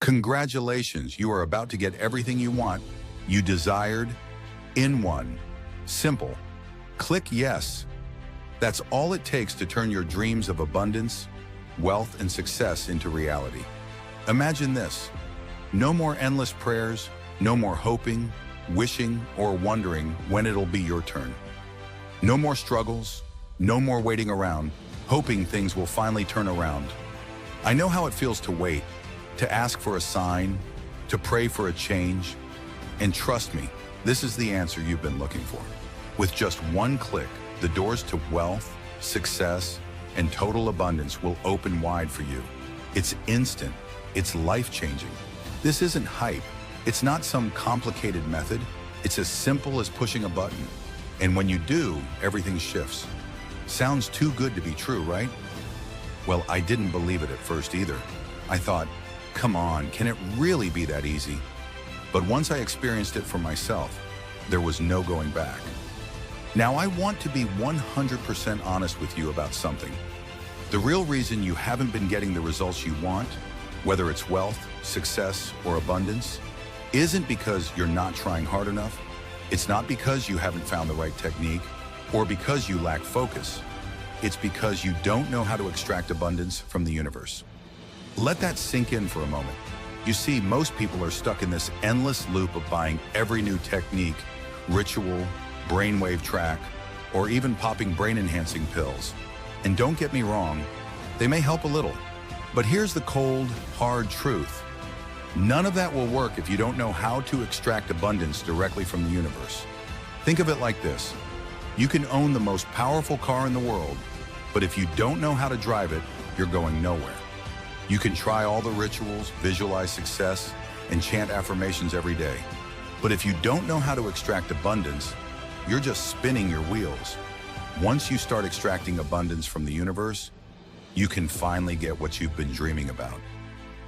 Congratulations, you are about to get everything you want, you desired, in one. Simple. Click yes. That's all it takes to turn your dreams of abundance, wealth, and success into reality. Imagine this. No more endless prayers, no more hoping, wishing, or wondering when it'll be your turn. No more struggles, no more waiting around, hoping things will finally turn around. I know how it feels to wait, to ask for a sign, to pray for a change. And trust me, this is the answer you've been looking for. With just one click, the doors to wealth, success, and total abundance will open wide for you. It's instant. It's life-changing. This isn't hype. It's not some complicated method. It's as simple as pushing a button. And when you do, everything shifts. Sounds too good to be true, right? Well, I didn't believe it at first either. I thought, come on, can it really be that easy? But once I experienced it for myself, there was no going back. Now I want to be 100% honest with you about something. The real reason you haven't been getting the results you want, whether it's wealth, success, or abundance, isn't because you're not trying hard enough. It's not because you haven't found the right technique or because you lack focus. It's because you don't know how to extract abundance from the universe. Let that sink in for a moment. You see, most people are stuck in this endless loop of buying every new technique, ritual, brainwave track, or even popping brain-enhancing pills. And don't get me wrong, they may help a little. But here's the cold, hard truth. None of that will work if you don't know how to extract abundance directly from the universe. Think of it like this. You can own the most powerful car in the world, but if you don't know how to drive it, you're going nowhere. You can try all the rituals, visualize success, and chant affirmations every day. But if you don't know how to extract abundance, you're just spinning your wheels. Once you start extracting abundance from the universe, you can finally get what you've been dreaming about.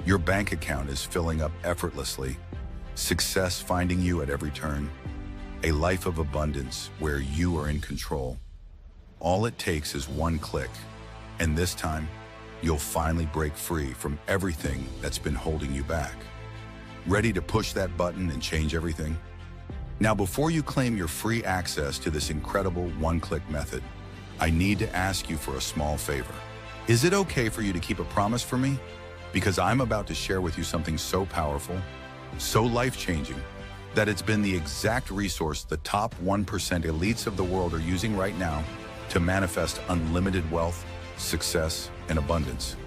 Your bank account is filling up effortlessly, success finding you at every turn, a life of abundance where you are in control. All it takes is one click, and this time, you'll finally break free from everything that's been holding you back. Ready to push that button and change everything? Now, before you claim your free access to this incredible one-click method, I need to ask you for a small favor. Is it okay for you to keep a promise for me? Because I'm about to share with you something so powerful, so life-changing, that it's been the exact resource the top 1% elites of the world are using right now to manifest unlimited wealth, success, and abundance.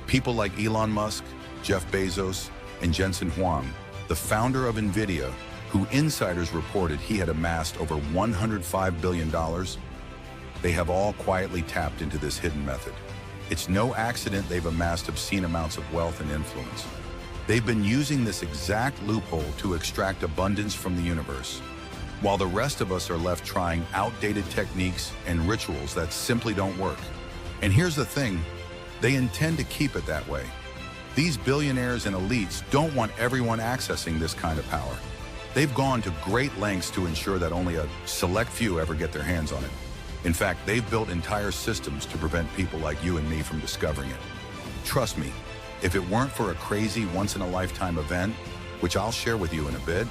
People like Elon Musk, Jeff Bezos, and Jensen Huang, the founder of NVIDIA, who insiders reported he had amassed over $105 billion, they have all quietly tapped into this hidden method. It's no accident they've amassed obscene amounts of wealth and influence. They've been using this exact loophole to extract abundance from the universe, while the rest of us are left trying outdated techniques and rituals that simply don't work. And here's the thing, they intend to keep it that way. These billionaires and elites don't want everyone accessing this kind of power. They've gone to great lengths to ensure that only a select few ever get their hands on it. In fact, they've built entire systems to prevent people like you and me from discovering it. Trust me, if it weren't for a crazy once-in-a-lifetime event, which I'll share with you in a bit,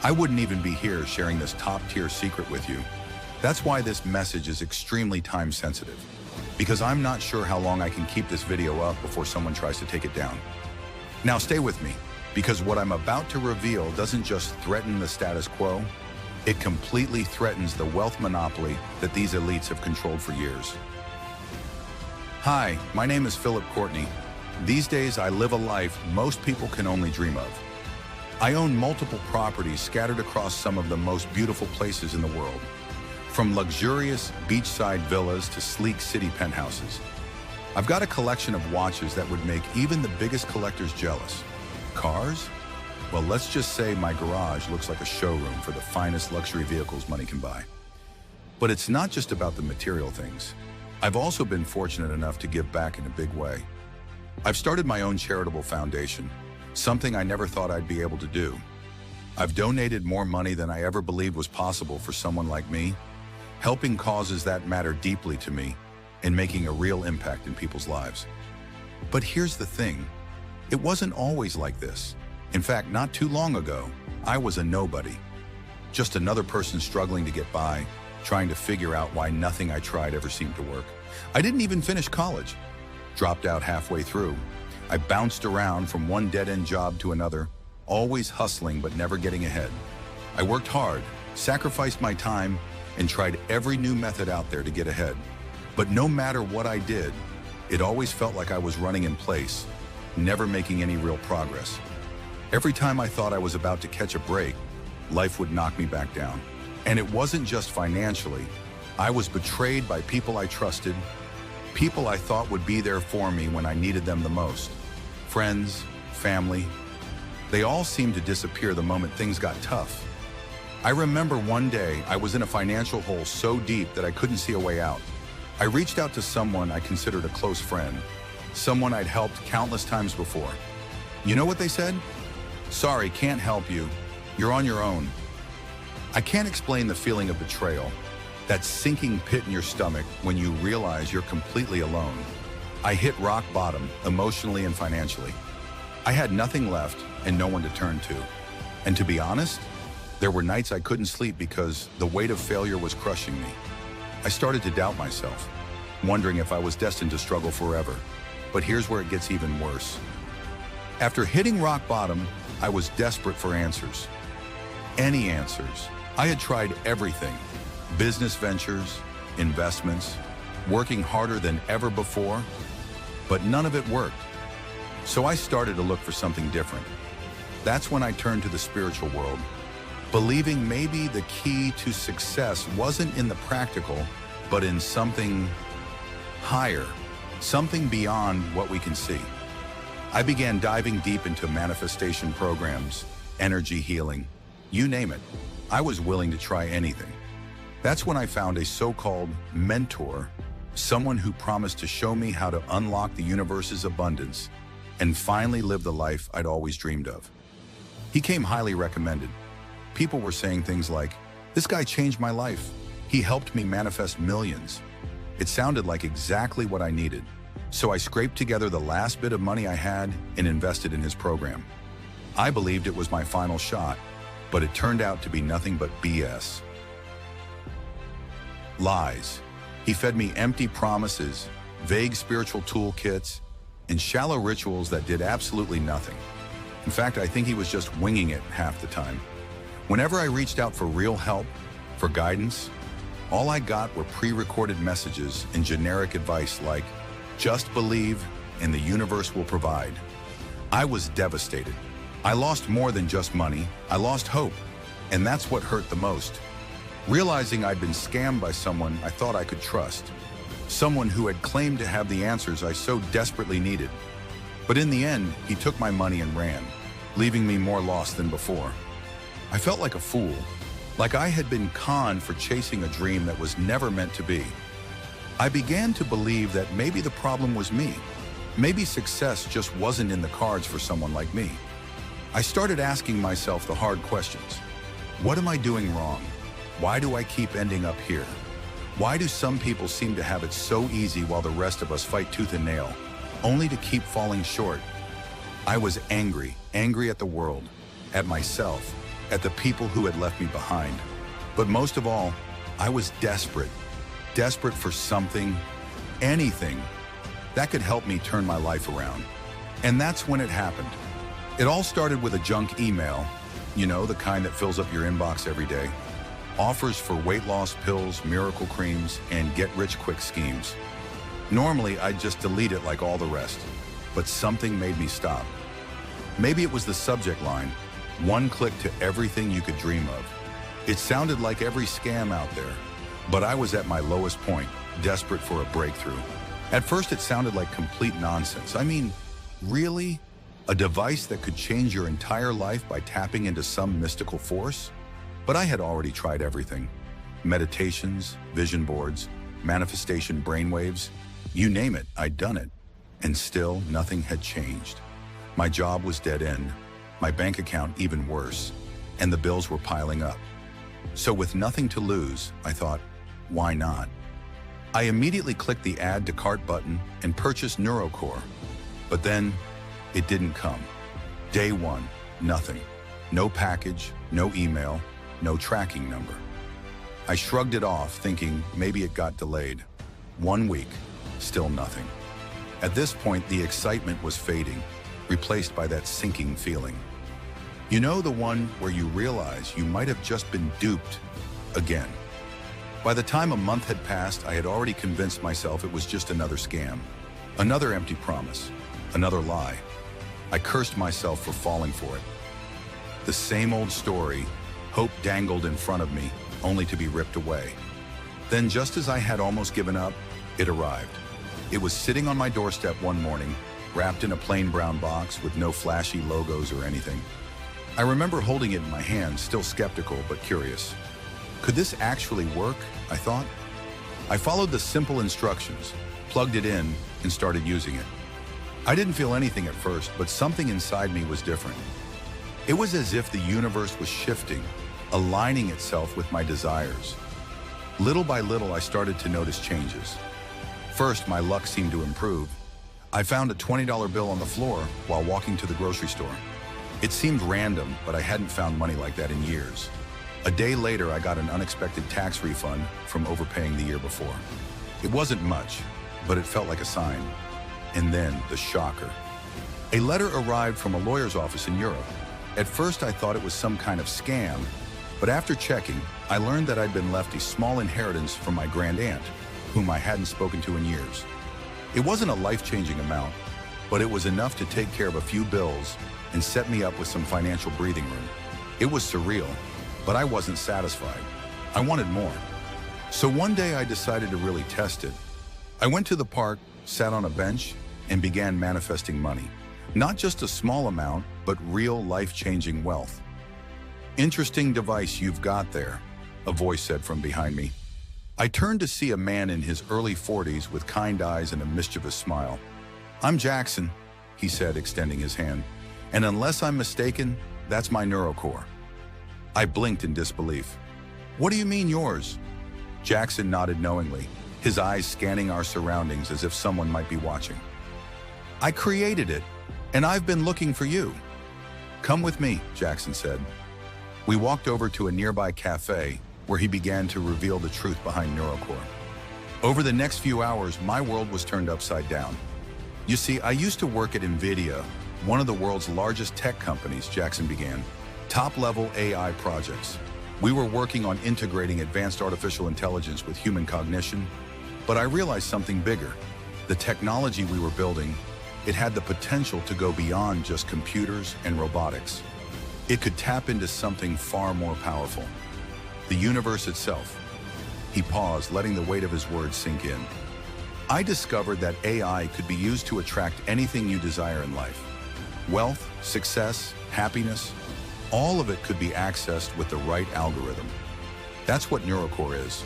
I wouldn't even be here sharing this top-tier secret with you. That's why this message is extremely time-sensitive, because I'm not sure how long I can keep this video up before someone tries to take it down. Now stay with me, because what I'm about to reveal doesn't just threaten the status quo, it completely threatens the wealth monopoly that these elites have controlled for years. Hi, my name is Philip Courtney. These days I live a life most people can only dream of. I own multiple properties scattered across some of the most beautiful places in the world, from luxurious beachside villas to sleek city penthouses. I've got a collection of watches that would make even the biggest collectors jealous. Cars? Well, let's just say my garage looks like a showroom for the finest luxury vehicles money can buy. But it's not just about the material things. I've also been fortunate enough to give back in a big way. I've started my own charitable foundation, something I never thought I'd be able to do. I've donated more money than I ever believed was possible for someone like me, helping causes that matter deeply to me and making a real impact in people's lives. But here's the thing. It wasn't always like this. In fact, not too long ago, I was a nobody. Just another person struggling to get by, trying to figure out why nothing I tried ever seemed to work. I didn't even finish college. Dropped out halfway through. I bounced around from one dead-end job to another, always hustling but never getting ahead. I worked hard, sacrificed my time, and tried every new method out there to get ahead. But no matter what I did, it always felt like I was running in place, never making any real progress. Every time I thought I was about to catch a break, life would knock me back down. And it wasn't just financially. I was betrayed by people I trusted, people I thought would be there for me when I needed them the most. Friends, family, they all seemed to disappear the moment things got tough. I remember one day I was in a financial hole so deep that I couldn't see a way out. I reached out to someone I considered a close friend, someone I'd helped countless times before. You know what they said? "Sorry, can't help you. You're on your own." I can't explain the feeling of betrayal, that sinking pit in your stomach when you realize you're completely alone. I hit rock bottom, emotionally and financially. I had nothing left and no one to turn to. And to be honest, there were nights I couldn't sleep because the weight of failure was crushing me. I started to doubt myself, wondering if I was destined to struggle forever. But here's where it gets even worse. After hitting rock bottom, I was desperate for answers. Any answers. I had tried everything. Business ventures, investments, working harder than ever before, but none of it worked. So I started to look for something different. That's when I turned to the spiritual world, believing maybe the key to success wasn't in the practical, but in something higher, something beyond what we can see. I began diving deep into manifestation programs, energy healing, you name it. I was willing to try anything. That's when I found a so-called mentor, someone who promised to show me how to unlock the universe's abundance and finally live the life I'd always dreamed of. He came highly recommended. People were saying things like, "This guy changed my life. He helped me manifest millions." It sounded like exactly what I needed. So I scraped together the last bit of money I had and invested in his program. I believed it was my final shot, but it turned out to be nothing but BS. Lies. He fed me empty promises, vague spiritual toolkits, and shallow rituals that did absolutely nothing. In fact, I think he was just winging it half the time. Whenever I reached out for real help, for guidance, all I got were pre-recorded messages and generic advice like, "Just believe and the universe will provide." I was devastated. I lost more than just money. I lost hope. And that's what hurt the most. Realizing I'd been scammed by someone I thought I could trust. Someone who had claimed to have the answers I so desperately needed. But in the end, he took my money and ran, leaving me more lost than before. I felt like a fool, like I had been conned for chasing a dream that was never meant to be. I began to believe that maybe the problem was me. Maybe success just wasn't in the cards for someone like me. I started asking myself the hard questions. What am I doing wrong? Why do I keep ending up here? Why do some people seem to have it so easy while the rest of us fight tooth and nail, only to keep falling short? I was angry at the world, at myself, at the people who had left me behind. But most of all, I was desperate for something, anything, that could help me turn my life around. And that's when it happened. It all started with a junk email, you know, the kind that fills up your inbox every day. Offers for weight loss pills, miracle creams, and get-rich-quick schemes. Normally, I'd just delete it like all the rest, but something made me stop. Maybe it was the subject line, one click to everything you could dream of. It sounded like every scam out there, but I was at my lowest point, desperate for a breakthrough. At first, it sounded like complete nonsense. I mean, really? A device that could change your entire life by tapping into some mystical force? But I had already tried everything. Meditations, vision boards, manifestation brainwaves, you name it, I'd done it. And still, nothing had changed. My job was dead end, my bank account even worse, and the bills were piling up. So with nothing to lose, I thought, why not? I immediately clicked the Add to Cart button and purchased NeuroCore. But then, It didn't come. Day one, nothing. No package, no email, no tracking number. I shrugged it off, thinking maybe it got delayed. 1 week, still nothing. At this point, the excitement was fading, replaced by that sinking feeling. You know, the one where you realize you might have just been duped again. By the time a month had passed, I had already convinced myself it was just another scam, another empty promise, another lie. I cursed myself for falling for it. The same old story, hope dangled in front of me, only to be ripped away. Then, just as I had almost given up, it arrived. It was sitting on my doorstep one morning, wrapped in a plain brown box with no flashy logos or anything. I remember holding it in my hand, still skeptical but curious. Could this actually work? I thought. I followed the simple instructions, plugged it in, and started using it. I didn't feel anything at first, but something inside me was different. It was as if the universe was shifting, aligning itself with my desires. Little by little, I started to notice changes. First, my luck seemed to improve. I found a $20 bill on the floor while walking to the grocery store. It seemed random, but I hadn't found money like that in years. A day later, I got an unexpected tax refund from overpaying the year before. It wasn't much, but it felt like a sign. And then, the shocker. A letter arrived from a lawyer's office in Europe. At first, I thought it was some kind of scam, but after checking, I learned that I'd been left a small inheritance from my grand aunt, whom I hadn't spoken to in years. It wasn't a life-changing amount, but it was enough to take care of a few bills and set me up with some financial breathing room. It was surreal, but I wasn't satisfied. I wanted more. So one day I decided to really test it. I went to the park, sat on a bench, and began manifesting money. Not just a small amount, but real life-changing wealth. "Interesting device you've got there," a voice said from behind me. I turned to see a man in his early 40s with kind eyes and a mischievous smile. "I'm Jackson," he said, extending his hand. "And unless I'm mistaken, that's my neurocore." I blinked in disbelief. "What do you mean yours?" Jackson nodded knowingly, his eyes scanning our surroundings as if someone might be watching. "I created it, and I've been looking for you." "Come with me," Jackson said. We walked over to a nearby cafe where he began to reveal the truth behind neurocore. Over the next few hours, my world was turned upside down. "You see, I used to work at NVIDIA, one of the world's largest tech companies," Jackson began. "Top-level AI projects. We were working on integrating advanced artificial intelligence with human cognition, but I realized something bigger. The technology we were building, it had the potential to go beyond just computers and robotics. It could tap into something far more powerful. The universe itself." He paused, letting the weight of his words sink in. "I discovered that AI could be used to attract anything you desire in life. Wealth, success, happiness, all of it could be accessed with the right algorithm. That's what neurocore is,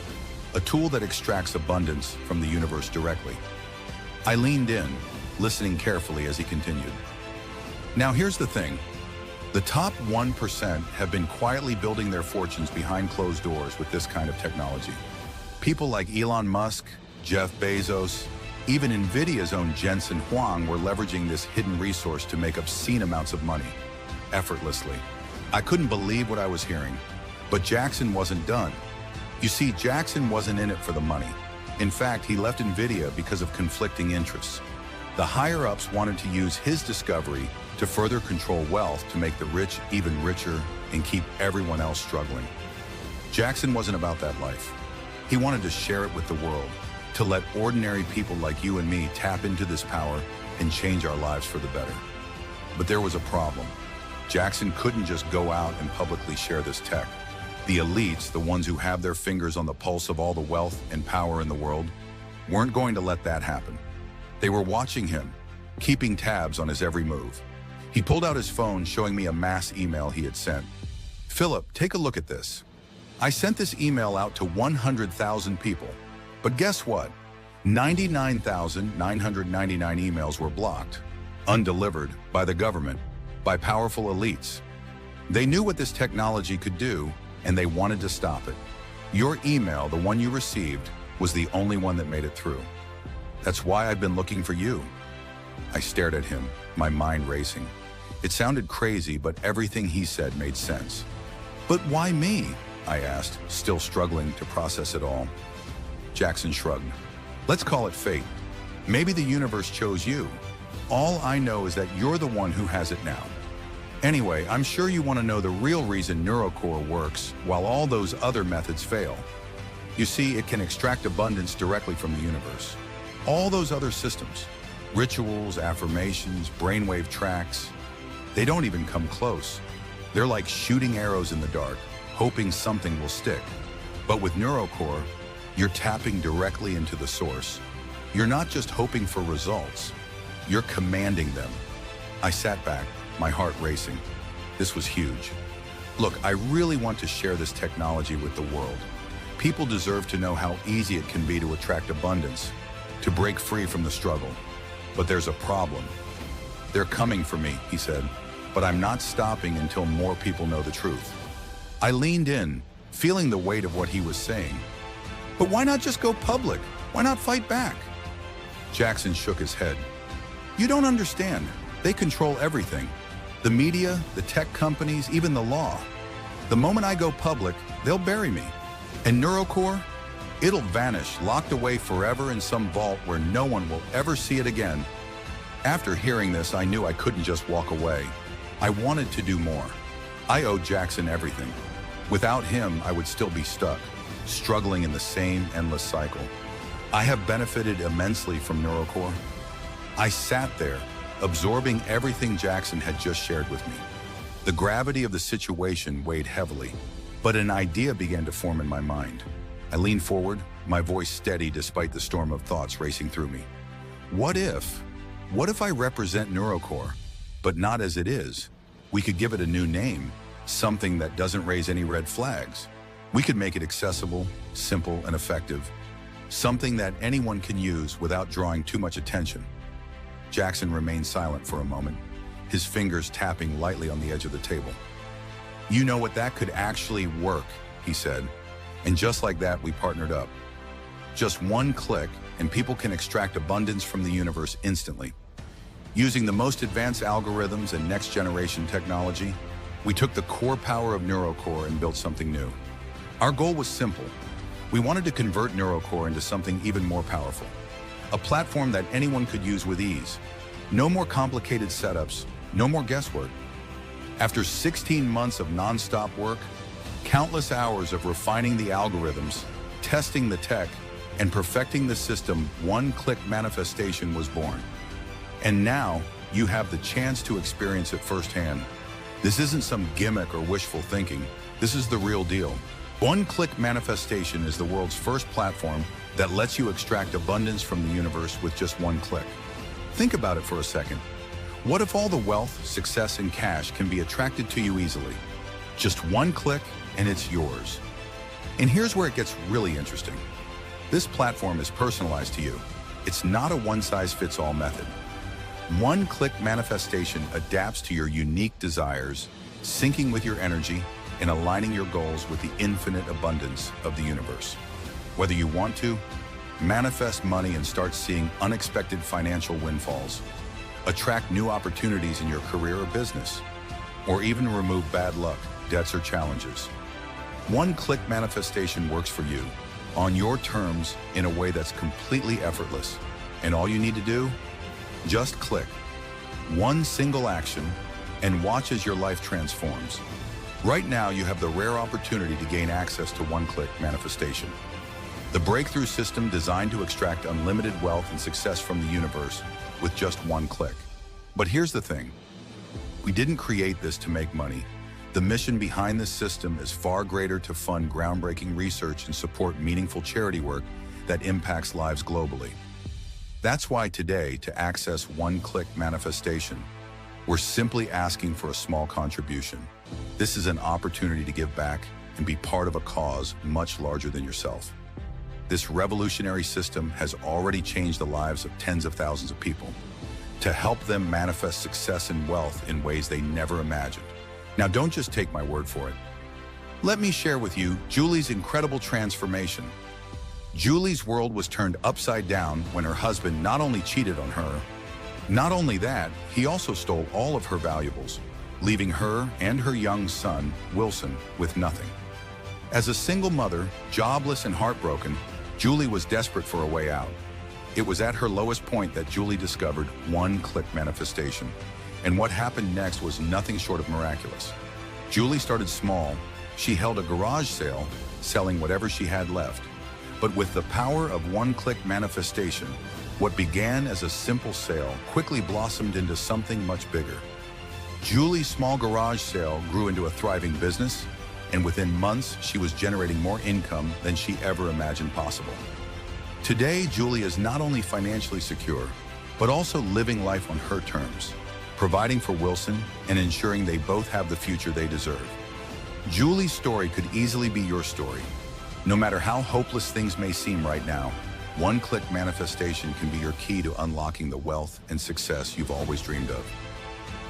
a tool that extracts abundance from the universe directly." I leaned in, listening carefully as he continued. "Now here's the thing. The top 1% have been quietly building their fortunes behind closed doors with this kind of technology. People like Elon Musk, Jeff Bezos, even NVIDIA's own Jensen Huang were leveraging this hidden resource to make obscene amounts of money, effortlessly. I couldn't believe what I was hearing. But Jackson wasn't done. You see, Jackson wasn't in it for the money. In fact, he left NVIDIA because of conflicting interests. The higher-ups wanted to use his discovery to further control wealth to make the rich even richer and keep everyone else struggling. Jackson wasn't about that life. He wanted to share it with the world, to let ordinary people like you and me tap into this power and change our lives for the better. But there was a problem. Jackson couldn't just go out and publicly share this tech. The elites, the ones who have their fingers on the pulse of all the wealth and power in the world, weren't going to let that happen. They were watching him, keeping tabs on his every move. He pulled out his phone, showing me a mass email he had sent. "Philip, take a look at this. I sent this email out to 100,000 people. But guess what? 99,999 emails were blocked, undelivered by the government, by powerful elites. They knew what this technology could do, and they wanted to stop it. Your email, the one you received, was the only one that made it through. That's why I've been looking for you." I stared at him, my mind racing. It sounded crazy, but everything he said made sense. "But why me?" I asked, still struggling to process it all. Jackson shrugged. "Let's call it fate. Maybe the universe chose you. All I know is that you're the one who has it now. Anyway, I'm sure you want to know the real reason NeuroCore works while all those other methods fail. You see, it can extract abundance directly from the universe. All those other systems, rituals, affirmations, brainwave tracks, they don't even come close. They're like shooting arrows in the dark, hoping something will stick. But with NeuroCore, you're tapping directly into the source. You're not just hoping for results, you're commanding them." I sat back, my heart racing. This was huge. Look, I really want to share this technology with the world. People deserve to know how easy it can be to attract abundance, to break free from the struggle. But there's a problem. "They're coming for me," he said, "but I'm not stopping until more people know the truth." I leaned in, feeling the weight of what he was saying. "But why not just go public? Why not fight back?" Jackson shook his head. "You don't understand. They control everything. The media, the tech companies, even the law. The moment I go public, they'll bury me. And NeuroCore, it'll vanish, locked away forever in some vault where no one will ever see it again." After hearing this, I knew I couldn't just walk away. I wanted to do more. I owed Jackson everything. Without him, I would still be stuck, struggling in the same endless cycle. I have benefited immensely from NeuroCore. I sat there, absorbing everything Jackson had just shared with me. The gravity of the situation weighed heavily, but an idea began to form in my mind. I leaned forward, my voice steady despite the storm of thoughts racing through me. What if I represent NeuroCore, but not as it is? We could give it a new name, something that doesn't raise any red flags. We could make it accessible, simple, and effective. Something that anyone can use without drawing too much attention. Jackson remained silent for a moment, his fingers tapping lightly on the edge of the table. "You know what, that could actually work," he said. And just like that, we partnered up. Just one click, and people can extract abundance from the universe instantly. Using the most advanced algorithms and next-generation technology, we took the core power of NeuroCore and built something new. Our goal was simple. We wanted to convert NeuroCore into something even more powerful. A platform that anyone could use with ease. No more complicated setups, no more guesswork. After 16 months of non-stop work, countless hours of refining the algorithms, testing the tech, and perfecting the system, one-click manifestation was born. And now, you have the chance to experience it firsthand. This isn't some gimmick or wishful thinking. This is the real deal. One-click manifestation is the world's first platform that lets you extract abundance from the universe with just one click. Think about it for a second. What if all the wealth, success, and cash can be attracted to you easily? Just one click and it's yours. And here's where it gets really interesting. This platform is personalized to you. It's not a one-size-fits-all method. One-click manifestation adapts to your unique desires, syncing with your energy and aligning your goals with the infinite abundance of the universe. Whether you want to, manifest money and start seeing unexpected financial windfalls, attract new opportunities in your career or business, or even remove bad luck, debts, or challenges. One-click manifestation works for you, on your terms, in a way that's completely effortless. And all you need to do? Just click. One single action, and watch as your life transforms. Right now, you have the rare opportunity to gain access to one-click manifestation. The breakthrough system designed to extract unlimited wealth and success from the universe with just one click. But here's the thing. We didn't create this to make money. The mission behind this system is far greater: to fund groundbreaking research and support meaningful charity work that impacts lives globally. That's why today, to access one-click manifestation, we're simply asking for a small contribution. This is an opportunity to give back and be part of a cause much larger than yourself. This revolutionary system has already changed the lives of tens of thousands of people, to help them manifest success and wealth in ways they never imagined. Now, don't just take my word for it. Let me share with you Julie's incredible transformation. Julie's world was turned upside down when her husband not only cheated on her, Not only that, he also stole all of her valuables, leaving her and her young son, Wilson, with nothing. As a single mother, jobless and heartbroken, Julie was desperate for a way out. It was at her lowest point that Julie discovered one-click manifestation. And what happened next was nothing short of miraculous. Julie started small. She held a garage sale, selling whatever she had left. But with the power of one-click manifestation, what began as a simple sale quickly blossomed into something much bigger. Julie's small garage sale grew into a thriving business, and within months, she was generating more income than she ever imagined possible. Today, Julie is not only financially secure, but also living life on her terms, providing for Wilson and ensuring they both have the future they deserve. Julie's story could easily be your story. No matter how hopeless things may seem right now, one-click manifestation can be your key to unlocking the wealth and success you've always dreamed of.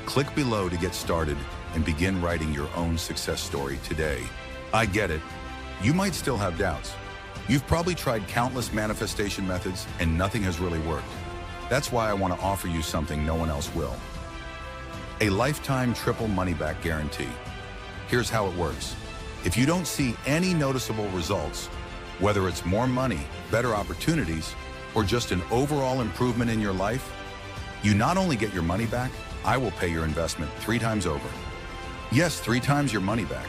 Click below to get started and begin writing your own success story today. I get it. You might still have doubts. You've probably tried countless manifestation methods and nothing has really worked. That's why I want to offer you something no one else will. A lifetime triple money-back guarantee. Here's how it works. If you don't see any noticeable results, whether it's more money, better opportunities, or just an overall improvement in your life, you not only get your money back, I will pay your investment 3 times over. Yes, 3 times your money back.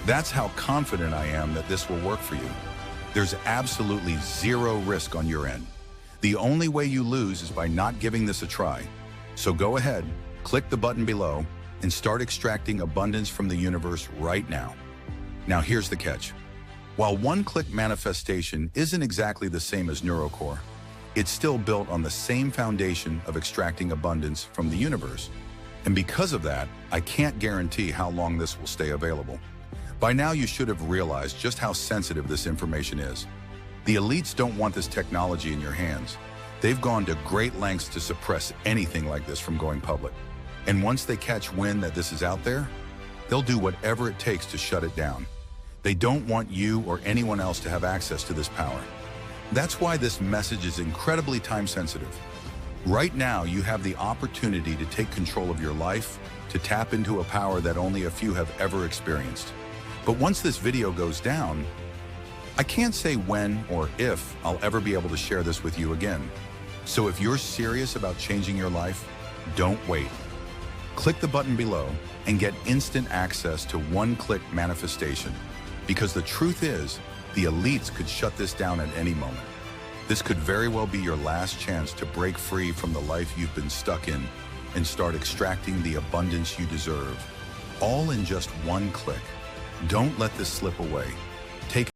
That's how confident I am that this will work for you. There's absolutely zero risk on your end. The only way you lose is by not giving this a try. So go ahead, click the button below, and start extracting abundance from the universe right now. Now here's the catch. While one-click manifestation isn't exactly the same as NeuroCore, it's still built on the same foundation of extracting abundance from the universe. And because of that, I can't guarantee how long this will stay available. By now, you should have realized just how sensitive this information is. The elites don't want this technology in your hands. They've gone to great lengths to suppress anything like this from going public. And once they catch wind that this is out there, they'll do whatever it takes to shut it down. They don't want you or anyone else to have access to this power. That's why this message is incredibly time-sensitive. Right now, you have the opportunity to take control of your life, to tap into a power that only a few have ever experienced. But once this video goes down, I can't say when or if I'll ever be able to share this with you again. So if you're serious about changing your life, don't wait. Click the button below and get instant access to one-click manifestation. Because the truth is, the elites could shut this down at any moment. This could very well be your last chance to break free from the life you've been stuck in and start extracting the abundance you deserve, all in just one click. Don't let this slip away. Take